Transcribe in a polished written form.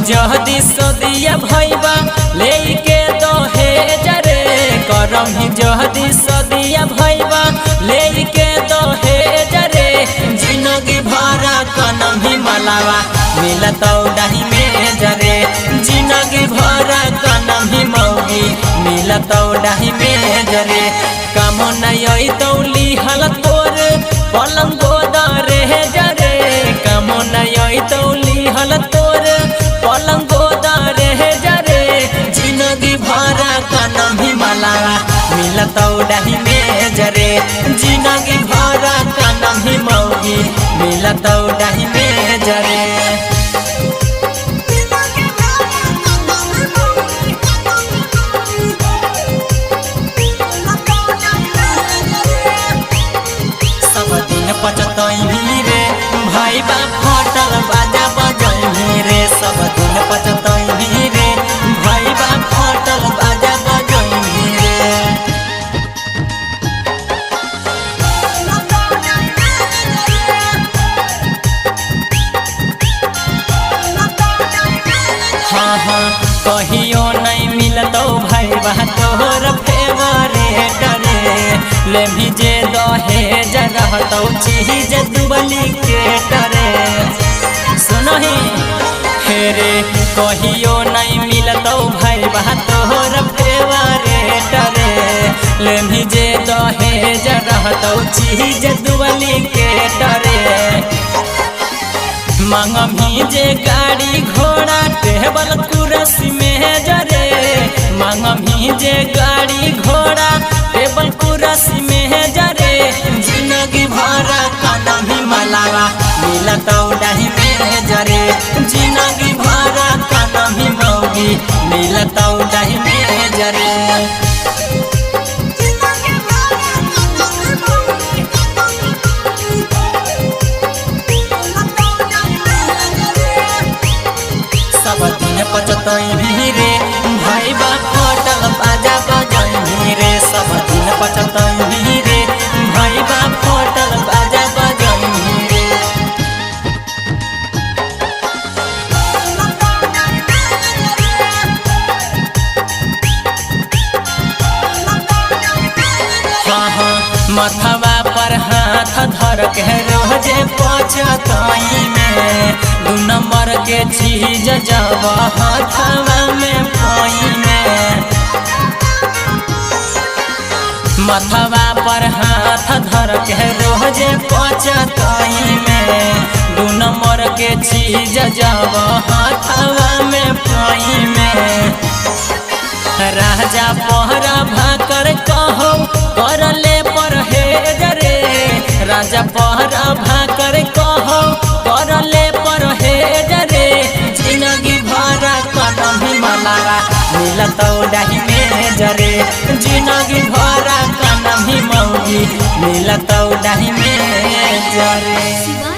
जहदी सदिया भैबा लेके दहेज रे करम ही जहदी सदिया भैबा लेके दहेज रे जिंदगी भरा कनम ही मलावा मिलतौ डाही में जरे जिंदगी भरा कनम ही मौगी मिलतौ डाही में जरे कामो नई तौली हल तोर पलंग गोदरे जरे कामो नई तौली हल तोर पलंग गोदरे जरे जिंदगी भरा कनम ही मलावा मिलतौ डाही में जरे जिंदगी भरा कनम ही मौगी मिलतौ डाही में जरे। पचतई रे भाई बा फटल बाजा बजई रे सब दिन पचतई रे भाई बा फटल बाजा बजई रे। हाँ हाँ कहियो नहीं मिलतौ भाई बा तोहर फेवरेट रे ले भी जे दहेज रहतौ चीज दुबली के टरे सुनही हेरे कहियो नहीं मिलतौ भाई बा तोहर फेवरेट रे ले भी जे दहेज रहतौ चीज दुबली के टरे मांगमी जे गाड़ी घोड़ा टेबल कुर्सी में जरे मांगमी जे गाड़ी घोड़ा टेबल कुर्सी में जरे जिंदगी भरा कनम ही मलावा मिलतौ डाही में जरे जिंदगी भरा कनम ही मौगी मिलतौ डाही में जरे। सब दिन पचतई रे भाई बा फटल बाजा बजई रे सब दिन पचतई रे भाई बा फटल बाजा बजई रे। हाँ हाँ मथवा पर हाथ धर के रोजे पचतई में दू नंबर के चीज जब हाथवा में पाई में मथवा पर हाथ धर के रोजे पचतई में दू नंबर के चीज जब हाथवा में पाई में राजा पहरा भाकर कहो कर ले परहेज रे राजा पहरा भाकर कहो कर ले परहेज रे जिंदगी भरा कनम ही मलावा मिलतौ डाही में जरे जिंदगी भरा कनम ही मौगी मिलतौ डाही में जरे।